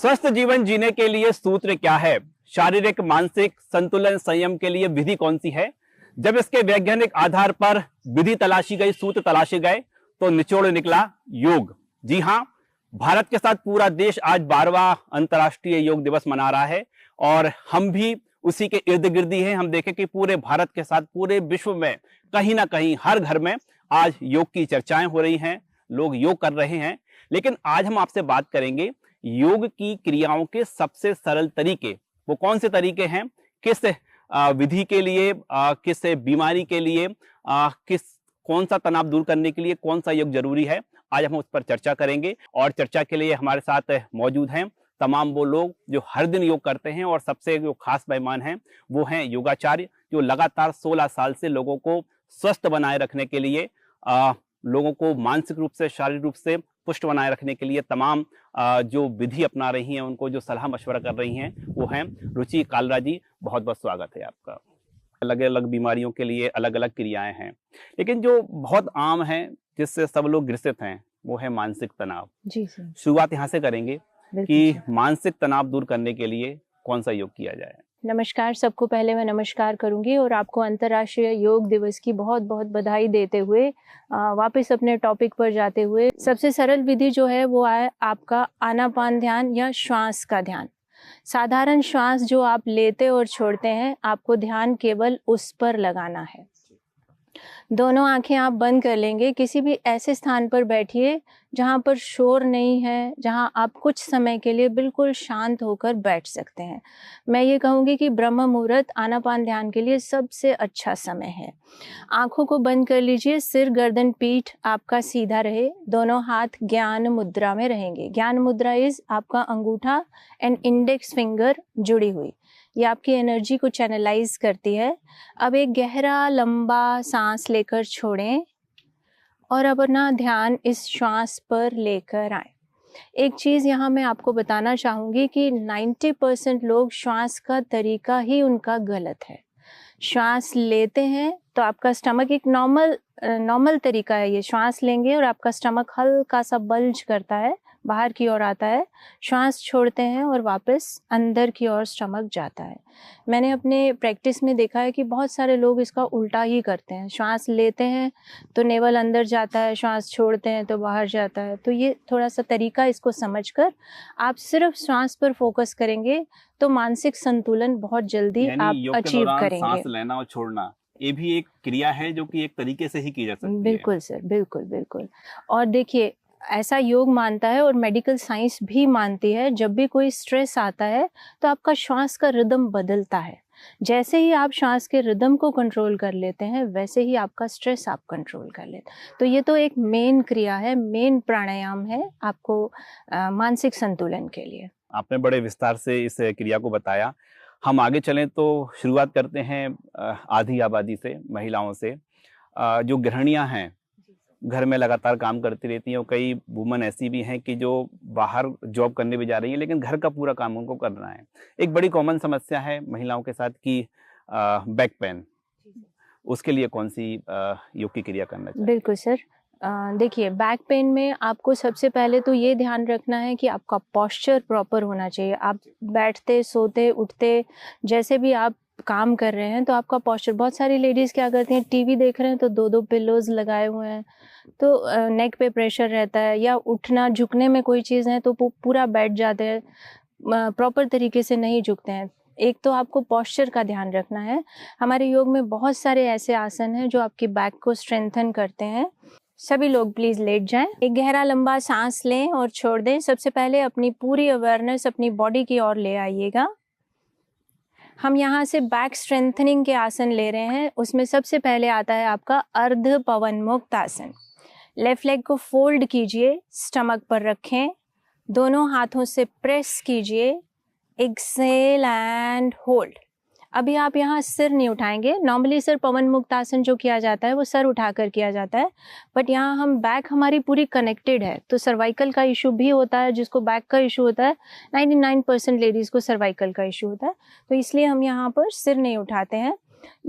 स्वस्थ जीवन जीने के लिए सूत्र क्या है? शारीरिक मानसिक संतुलन संयम के लिए विधि कौन सी है? जब इसके वैज्ञानिक आधार पर विधि तलाशी गई, सूत्र तलाशे गए, तो निचोड़ निकला योग। जी हाँ, भारत के साथ पूरा देश आज 12वां अंतर्राष्ट्रीय योग दिवस मना रहा है और हम भी उसी के इर्द गिर्द ही हैं। हम देखें कि पूरे भारत के साथ पूरे विश्व में कहीं ना कहीं हर घर में आज योग की चर्चाएं हो रही हैं, लोग योग कर रहे हैं। लेकिन आज हम आपसे बात करेंगे योग की क्रियाओं के सबसे सरल तरीके। वो कौन से तरीके हैं, किस विधि के लिए, किस बीमारी के लिए, कौन सा तनाव दूर करने के लिए कौन सा योग जरूरी है, आज हम उस पर चर्चा करेंगे। और चर्चा के लिए हमारे साथ मौजूद हैं तमाम वो लोग जो हर दिन योग करते हैं और सबसे जो खास मेहमान हैं वो हैं योगाचार्य, जो लगातार 16 साल से लोगों को स्वस्थ बनाए रखने के लिए, लोगों को मानसिक रूप से शारीरिक रूप से पुष्ट बनाए रखने के लिए तमाम जो विधि अपना रही हैं, उनको जो सलाह मशवरा कर रही हैं, वो हैं रुचि कालरा जी। बहुत बहुत स्वागत है आपका। अलग अलग बीमारियों के लिए अलग अलग क्रियाएं हैं, लेकिन जो बहुत आम है जिससे सब लोग ग्रसित हैं वो है मानसिक तनाव। जी सर। शुरुआत यहाँ से करेंगे कि मानसिक तनाव दूर करने के लिए कौन सा योग किया जाए। नमस्कार, सबको पहले मैं नमस्कार करूंगी और आपको अंतर्राष्ट्रीय योग दिवस की बहुत बहुत बधाई देते हुए वापस अपने टॉपिक पर जाते हुए सबसे सरल विधि जो है वो है आपका आनापान ध्यान या श्वास का ध्यान। साधारण श्वास जो आप लेते और छोड़ते हैं, आपको ध्यान केवल उस पर लगाना है। दोनों आंखें आप बंद कर लेंगे। किसी भी ऐसे स्थान पर बैठिए जहां पर शोर नहीं है, जहां आप कुछ समय के लिए बिल्कुल शांत होकर बैठ सकते हैं। मैं ये कहूँगी कि ब्रह्म मुहूर्त आनापान ध्यान के लिए सबसे अच्छा समय है। आंखों को बंद कर लीजिए, सिर गर्दन पीठ आपका सीधा रहे, दोनों हाथ ज्ञान मुद्रा में रहेंगे। ज्ञान मुद्रा इज आपका अंगूठा एंड इंडेक्स फिंगर जुड़ी हुई, ये आपकी एनर्जी को चैनलाइज करती है। अब एक गहरा लंबा सांस लेकर छोड़ें और अब अपना ध्यान इस श्वास पर लेकर आए। एक चीज़ यहाँ मैं आपको बताना चाहूँगी कि 90% लोग श्वास का तरीका ही उनका गलत है। श्वास लेते हैं तो आपका स्टमक एक नॉर्मल तरीका है, ये श्वास लेंगे और आपका स्टमक हल्का सा बल्ज करता है, बाहर की ओर आता है। श्वास छोड़ते हैं और वापस अंदर की ओर स्टमक जाता है। मैंने अपने प्रैक्टिस में देखा है कि बहुत सारे लोग इसका उल्टा ही करते हैं। श्वास लेते हैं तो नेवल अंदर जाता है, श्वास छोड़ते हैं तो बाहर जाता है। तो ये थोड़ा सा तरीका, इसको समझकर आप सिर्फ श्वास पर फोकस करेंगे तो मानसिक संतुलन बहुत जल्दी आप अचीव करेंगे। सांस लेना और छोड़ना ये भी एक क्रिया है जो कि एक तरीके से ही की जा सकती है। बिल्कुल सर, बिल्कुल बिल्कुल। और देखिए, ऐसा योग मानता है और मेडिकल साइंस भी मानती है, जब भी कोई स्ट्रेस आता है तो आपका श्वास का रिदम बदलता है। जैसे ही आप श्वास के रिदम को कंट्रोल कर लेते हैं, वैसे ही आपका स्ट्रेस आप कंट्रोल कर लेते हैं। तो ये तो एक मेन क्रिया है, मेन प्राणायाम है आपको मानसिक संतुलन के लिए। आपने बड़े विस्तार से इस क्रिया को बताया। हम आगे चलें तो शुरुआत करते हैं आधी आबादी से, महिलाओं से। जो गृहिणियां हैं, घर में लगातार काम करती रहती हैं, और कई वुमन ऐसी भी हैं कि जो बाहर जॉब करने भी जा रही हैं, लेकिन घर का पूरा काम उनको करना है। एक बड़ी कॉमन समस्या है महिलाओं के साथ की बैक पेन। उसके लिए कौन सी योग की क्रिया करना चाहिए? बिल्कुल सर। देखिए, बैक पेन में आपको सबसे पहले तो ये ध्यान रखना है कि आपका पोस्चर प्रॉपर होना चाहिए। आप बैठते, सोते, उठते, जैसे भी आप काम कर रहे हैं तो आपका पोस्चर, बहुत सारी लेडीज़ क्या करती हैं, टीवी देख रहे हैं तो 2-2 पिलोज लगाए हुए हैं, तो नेक पे प्रेशर रहता है, या उठना झुकने में कोई चीज़ है तो पूरा बैठ जाते हैं, प्रॉपर तरीके से नहीं झुकते हैं। एक तो आपको पोस्चर का ध्यान रखना है। हमारे योग में बहुत सारे ऐसे आसन हैं जो आपकी बैक को स्ट्रेंथन करते हैं। सभी लोग प्लीज लेट जाएं, एक गहरा लंबा सांस लें और छोड़ दें। सबसे पहले अपनी पूरी अवेयरनेस अपनी बॉडी की ओर ले आइएगा। हम यहाँ से बैक स्ट्रेंथनिंग के आसन ले रहे हैं। उसमें सबसे पहले आता है आपका अर्ध पवन मुक्त आसन। लेफ्ट लेग को फोल्ड कीजिए, स्टमक पर रखें, दोनों हाथों से प्रेस कीजिए, एक्सेल एंड होल्ड। अभी आप यहाँ सिर नहीं उठाएंगे। नॉर्मली सर पवन मुक्त आसन जो किया जाता है वो सर उठाकर किया जाता है, बट यहाँ हम बैक हमारी पूरी कनेक्टेड है, तो सर्वाइकल का इशू भी होता है। जिसको बैक का इशू होता है, 99% लेडीज़ को सर्वाइकल का इशू होता है, तो इसलिए हम यहाँ पर सिर नहीं उठाते हैं।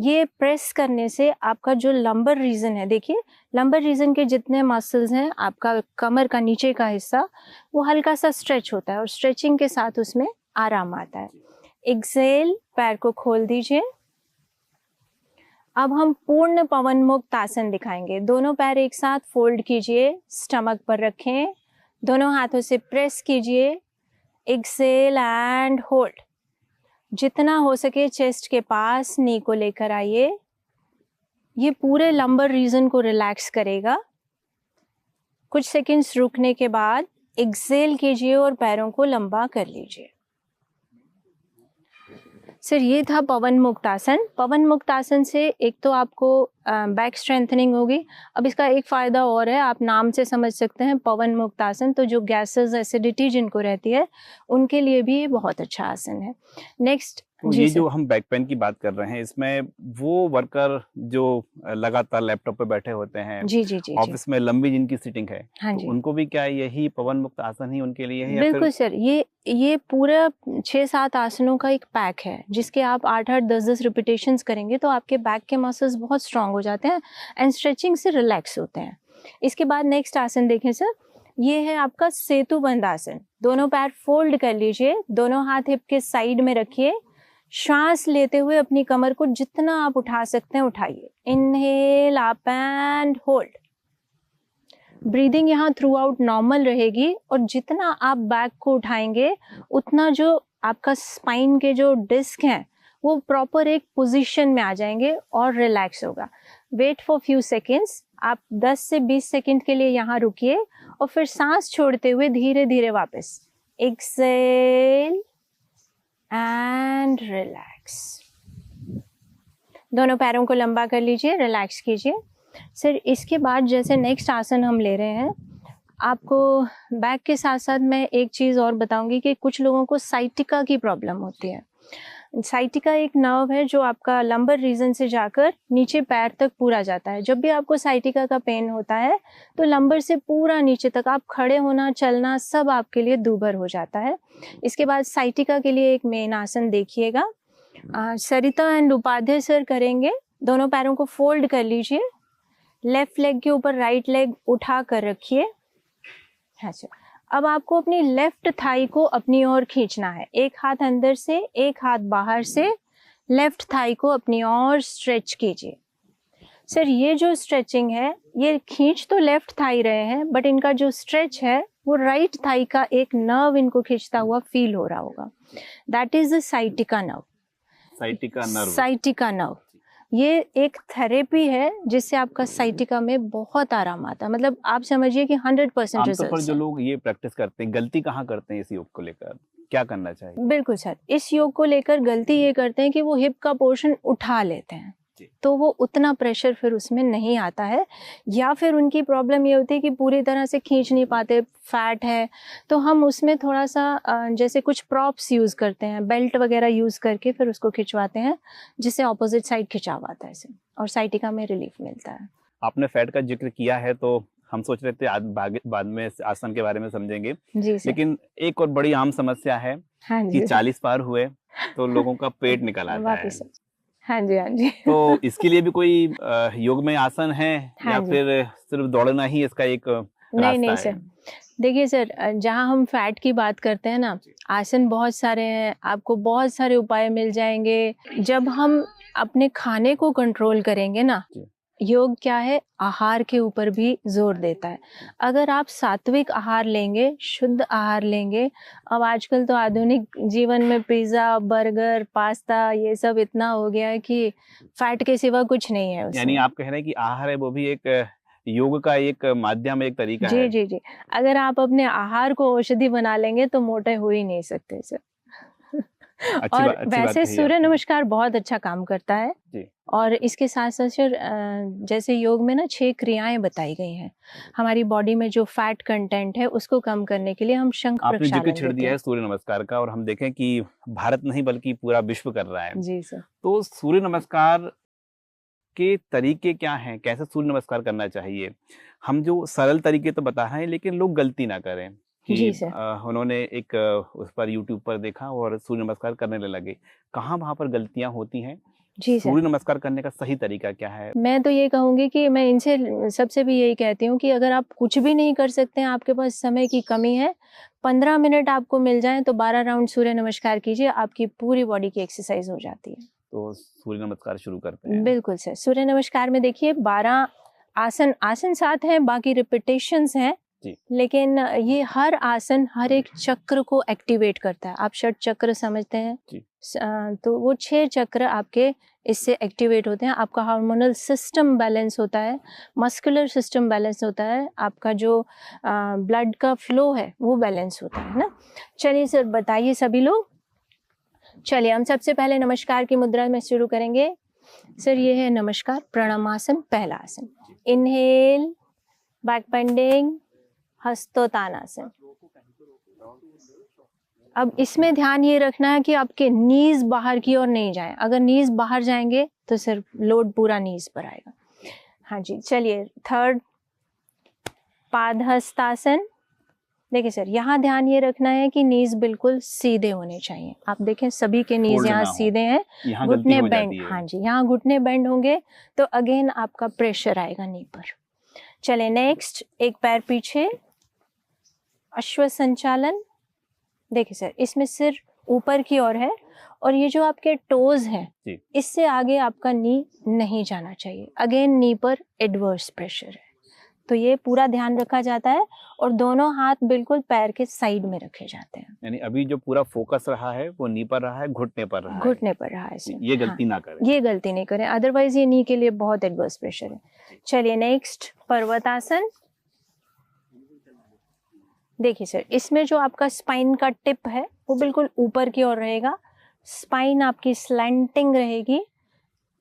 ये प्रेस करने से आपका जो लंबर रीजन है, देखिए लंबर रीजन के जितने मसल्स हैं, आपका कमर का नीचे का हिस्सा, वो हल्का सा स्ट्रेच होता है और स्ट्रेचिंग के साथ उसमें आराम आता है। एक्सेल, पैर को खोल दीजिए। अब हम पूर्ण पवन मुक्त आसन दिखाएंगे। दोनों पैर एक साथ फोल्ड कीजिए, स्टमक पर रखें, दोनों हाथों से प्रेस कीजिए, एक्सेल एंड होल्ड। जितना हो सके चेस्ट के पास नी को लेकर आइए। ये पूरे लंबर रीजन को रिलैक्स करेगा। कुछ सेकंड्स रुकने के बाद एक्सेल कीजिए और पैरों को लंबा कर लीजिए। सर ये था पवन मुक्त आसन। पवन मुक्त आसन से एक तो आपको बैक स्ट्रेंथनिंग होगी। अब इसका एक फ़ायदा और है, आप नाम से समझ सकते हैं पवन मुक्त आसन, तो जो गैसेस, एसिडिटी जिनको रहती है उनके लिए भी ये बहुत अच्छा आसन है। नेक्स्ट, तो ये जो हम बैक पेन की बात कर रहे हैं, इसमें वो वर्कर जो लगातार लैपटॉप पे बैठे होते हैं, जी जी जी ऑफिस में लंबी जिनकी सीटिंग है, हाँ तो जी, उनको भी क्या यही पवन मुक्त आसन ही उनके लिए है या बिल्कुल फिर? सर। ये पूरा 6-7 आसनों का एक पैक है जिसके आप 8-8, 10-10 रिपीटेशंस करेंगे तो आपके बैक के मसल्स बहुत स्ट्रांग हो जाते हैं एंड स्ट्रेचिंग से रिलैक्स होते हैं। इसके बाद नेक्स्ट आसन देखें सर, ये है आपका सेतु बंद आसन। दोनों पैर फोल्ड कर लीजिए, दोनों हाथ हिप के साइड में रखिए, श्वास लेते हुए अपनी कमर को जितना आप उठा सकते हैं उठाइए। Inhale up and hold. Breathing यहाँ थ्रू आउट नॉर्मल रहेगी और जितना आप बैक को उठाएंगे उतना जो आपका स्पाइन के जो डिस्क हैं वो प्रॉपर एक पोजीशन में आ जाएंगे और रिलैक्स होगा। Wait for few seconds. आप 10 से 20 सेकेंड के लिए यहाँ रुकिए और फिर सांस छोड़ते हुए धीरे धीरे वापस एक्सेल एंड रिलैक्स। दोनों पैरों को लंबा कर लीजिए, रिलैक्स कीजिए। सर इसके बाद जैसे नेक्स्ट आसन हम ले रहे हैं, आपको बैक के साथ साथ मैं एक चीज़ और बताऊंगी कि कुछ लोगों को साइटिका की प्रॉब्लम होती है। साइटिका एक नर्व है जो आपका लंबर रीजन से जाकर नीचे पैर तक पूरा जाता है। जब भी आपको साइटिका का पेन होता है तो लंबर से पूरा नीचे तक आप खड़े होना, चलना सब आपके लिए दूभर हो जाता है। इसके बाद साइटिका के लिए एक मेन आसन देखिएगा, सरिता एंड उपाध्याय सर करेंगे। दोनों पैरों को फोल्ड कर लीजिए, लेफ्ट लेग के ऊपर राइट लेग उठा कर रखिए। हाँ सर। अब आपको अपनी लेफ्ट थाई को अपनी ओर खींचना है, एक हाथ अंदर से एक हाथ बाहर से लेफ्ट थाई को अपनी ओर स्ट्रेच कीजिए। सर ये जो स्ट्रेचिंग है, ये खींच तो लेफ्ट थाई रहे हैं बट इनका जो स्ट्रेच है वो राइट थाई का एक नर्व इनको खींचता हुआ फील हो रहा होगा। That is the sciatica nerve. Sciatica nerve ये एक थेरेपी है जिससे आपका साइटिका में बहुत आराम आता है। मतलब आप समझिए कि 100% आमतौर पर रिजल्ट। जो लोग ये प्रैक्टिस करते हैं, गलती कहाँ करते हैं इस योग को लेकर, क्या करना चाहिए? बिल्कुल सर, इस योग को लेकर गलती ये करते हैं कि वो हिप का पोर्शन उठा लेते हैं तो वो उतना प्रेशर फिर उसमें नहीं आता है, या फिर उनकी प्रॉब्लम ये होती है कि पूरी तरह से खींच नहीं पाते, फैट है, तो हम उसमें थोड़ा सा जैसे कुछ प्रॉप्स यूज़ करते हैं, बेल्ट वगैरह यूज़ करके फिर उसको खिंचवाते हैं जिससे ऑपोजिट साइड खिंचाव आता है इसे और साइटिका में रिलीफ मिलता है। आपने फैट का जिक्र किया है तो हम सोच रहे थे आज बाद में इस आसन के बारे में समझेंगे, जी सर। लेकिन एक और बड़ी आम समस्या है हाँ कि जी 40 पार हुए तो लोगों का पेट निकल आता है। वापिस। हाँ जी हाँ जी। तो इसके लिए भी कोई योग में आसन है हाँ या जी। फिर सिर्फ दौड़ना ही इसका एक रास्ता नहीं है? सर, देखिए सर, जहाँ हम फैट की बात करते हैं ना, आसन बहुत सारे हैं, आपको बहुत सारे उपाय मिल जाएंगे। जब हम अपने खाने को कंट्रोल करेंगे ना, योग क्या है, आहार के ऊपर भी जोर देता है। अगर आप सात्विक आहार लेंगे, शुद्ध आहार लेंगे, अब आजकल तो आधुनिक जीवन में पिज्ज़ा, बर्गर, पास्ता ये सब इतना हो गया है कि फैट के सिवा कुछ नहीं है उसमें। यानी आप कह रहे हैं कि आहार है वो भी एक योग का एक माध्यम, एक तरीका जी है। जी जी, अगर आप अपने आहार को औषधि बना लेंगे तो मोटे हो ही नहीं सकते सर। और वैसे सूर्य नमस्कार बहुत अच्छा काम करता है जी। और इसके साथ साथ सर जैसे योग में ना 6 क्रियाएं बताई गई हैं हमारी बॉडी में जो फैट कंटेंट है उसको कम करने के लिए। हम शंख आपने जिक्र प्रक्षालन छेड़ देते दिया है हैं। सूर्य नमस्कार का और हम देखें कि भारत नहीं बल्कि पूरा विश्व कर रहा है, जी सर। तो सूर्य नमस्कार के तरीके क्या हैं, कैसे सूर्य नमस्कार करना चाहिए? हम जो सरल तरीके तो बता रहे हैं लेकिन लोग गलती ना करें कि जी सर। उन्होंने एक उस पर यूट्यूब पर देखा और सूर्य नमस्कार करने लगे। कहाँ वहाँ पर गलतियाँ होती हैं जी सर। सूर्य नमस्कार करने का सही तरीका क्या है? मैं तो ये कहूँगी कि मैं इनसे सबसे भी यही कहती हूँ कि अगर आप कुछ भी नहीं कर सकते हैं, आपके पास समय की कमी है, 15 मिनट आपको मिल जाएं तो 12 राउंड सूर्य नमस्कार कीजिए, आपकी पूरी बॉडी की एक्सरसाइज हो जाती है। तो सूर्य नमस्कार शुरू करते हैं। बिल्कुल सर। सूर्य नमस्कार में देखिए 12 आसन 7 हैं, बाकी रिपीटेशंस हैं, लेकिन ये हर आसन हर एक चक्र को एक्टिवेट करता है। आप षट चक्र समझते हैं जी। तो वो 6 चक्र आपके इससे एक्टिवेट होते हैं। आपका हार्मोनल सिस्टम बैलेंस होता है, मस्कुलर सिस्टम बैलेंस होता है, आपका जो ब्लड का फ्लो है वो बैलेंस होता है ना। चलिए सर बताइए सभी लोग। चलिए हम सबसे पहले नमस्कार की मुद्रा में शुरू करेंगे। सर ये है नमस्कार प्रणामासन, पहला आसन। इनहेल, बैक बेंडिंग, हस्तोत्तानासन। अब इसमें ध्यान ये रखना है कि आपके नीज बाहर की ओर नहीं जाएं। अगर नीज बाहर जाएंगे तो सिर्फ लोड पूरा नीज पर आएगा। हाँ जी। चलिए थर्ड पादहस्तासन। देखिए सर यहाँ ध्यान ये रखना है कि नीज बिल्कुल सीधे होने चाहिए। आप देखें सभी के नीज यहाँ सीधे हैं, घुटने बेंड। हाँ जी, यहाँ घुटने बेंड होंगे तो अगेन आपका प्रेशर आएगा नी पर। चले नेक्स्ट, एक पैर पीछे, अश्व संचालन। देखिए सर इसमें सिर ऊपर की ओर है और ये जो आपके टोज हैं इससे आगे आपका नी नहीं जाना चाहिए। अगेन नी पर एडवर्स प्रेशर है, तो ये पूरा ध्यान रखा जाता है और दोनों हाथ बिल्कुल पैर के साइड में रखे जाते हैं। यानी अभी जो पूरा फोकस रहा है वो नी पर रहा है, घुटने पर रहा है। घुटने पर रहा है सर। ये गलती ना करें। ये गलती नहीं करें, अदरवाइज ये नी के लिए बहुत एडवर्स प्रेशर है। चलिए नेक्स्ट पर्वतासन। देखिए सर इसमें जो आपका स्पाइन का टिप है वो बिल्कुल ऊपर की ओर रहेगा, स्पाइन आपकी स्लैंटिंग रहेगी,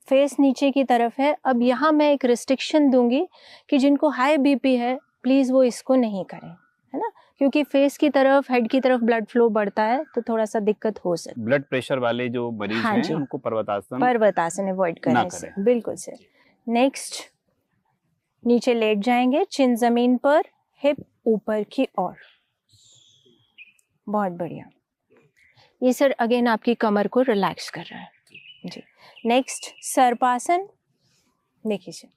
फेस नीचे की तरफ है। अब यहाँ मैं एक रिस्ट्रिक्शन दूंगी कि जिनको हाई बीपी है प्लीज वो इसको नहीं करें, है ना, क्योंकि फेस की तरफ, हेड की तरफ ब्लड फ्लो बढ़ता है तो थोड़ा सा दिक्कत हो सकती है। ब्लड प्रेशर वाले जो मरीज हैं उनको पर्वतासन अवॉइड करें। बिल्कुल सर। नेक्स्ट नीचे लेट जाएंगे, चिन जमीन पर, हिप ऊपर की ओर। बहुत बढ़िया। ये सर अगेन आपकी कमर को रिलैक्स कर रहा है जी। नेक्स्ट सर्पासन। देखिए सर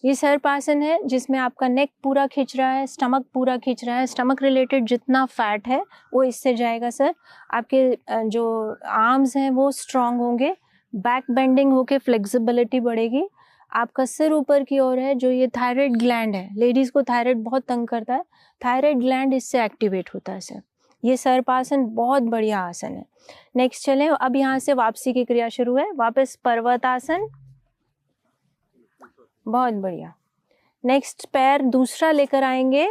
ये सर्पासन है जिसमें आपका नेक पूरा खिंच रहा है, स्टमक पूरा खिंच रहा है। स्टमक रिलेटेड जितना फैट है वो इससे जाएगा सर। आपके जो आर्म्स हैं वो स्ट्रांग होंगे, बैक बेंडिंग होके फ्लेक्सिबिलिटी बढ़ेगी। आपका सिर ऊपर की ओर है, जो ये थायराइड ग्लैंड है, लेडीज को थायराइड बहुत तंग करता है, थायराइड ग्लैंड इससे एक्टिवेट होता है सर। ये सर्पासन बहुत बढ़िया आसन है। नेक्स्ट चलें, अब यहाँ से वापसी की क्रिया शुरू है। वापस पर्वतासन, बहुत बढ़िया। नेक्स्ट पैर दूसरा लेकर आएंगे,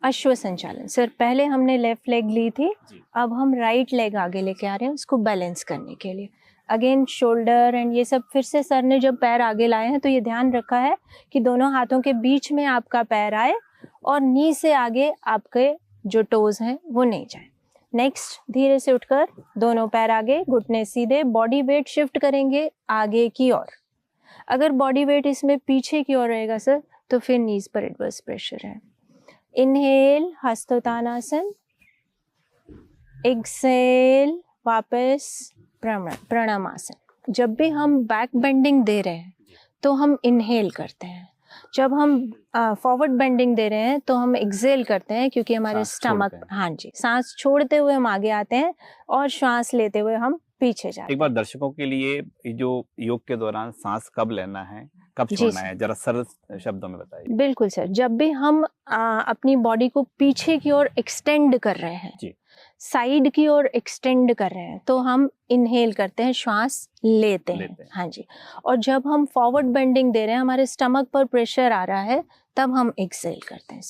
अश्व संचालन। सर पहले हमने लेफ्ट लेग ली थी, अब हम राइट लेग आगे लेके आ रहे हैं उसको बैलेंस करने के लिए। अगेन शोल्डर एंड ये सब फिर से सर ने जब पैर आगे लाए हैं तो ये ध्यान रखा है कि दोनों हाथों के बीच में आपका पैर आए और नी से आगे आपके जो टोज हैं वो नहीं जाए। नेक्स्ट धीरे से उठकर दोनों पैर आगे, घुटने सीधे, बॉडी वेट शिफ्ट करेंगे आगे की ओर। अगर बॉडी वेट इसमें पीछे की ओर रहेगा सर तो फिर नीज पर एडवर्स प्रेशर है। इनहेल हस्तोत्तानासन, एक्सहेल वापस प्रणामासन। जब भी हम बैक बेंडिंग दे रहे हैं तो हम इनहेल करते हैं, जब हम फॉरवर्ड बेंडिंग दे रहे हैं तो हम एक्सहेल करते हैं, क्योंकि हमारे स्टमक, हाँ जी, सांस छोड़ते हुए हम आगे आते हैं और श्वास लेते हुए हम पीछे जाते हैं। एक बार दर्शकों के लिए जो योग के दौरान सांस कब लेना है, कब छोड़ना है, जरा सरल शब्दों में बताइए। बिल्कुल सर, जब भी हम अपनी बॉडी को पीछे की ओर एक्सटेंड कर रहे हैं जी, साइड की ओर एक्सटेंड कर रहे हैं तो हम इनहेल करते हैं, श्वास लेते हैं। हाँ जी। और जब हम फॉरवर्ड बेंडिंग दे रहे हैं, हमारे स्टमक पर प्रेशर आ रहा है, तब हम एक्सहेल करते हैं।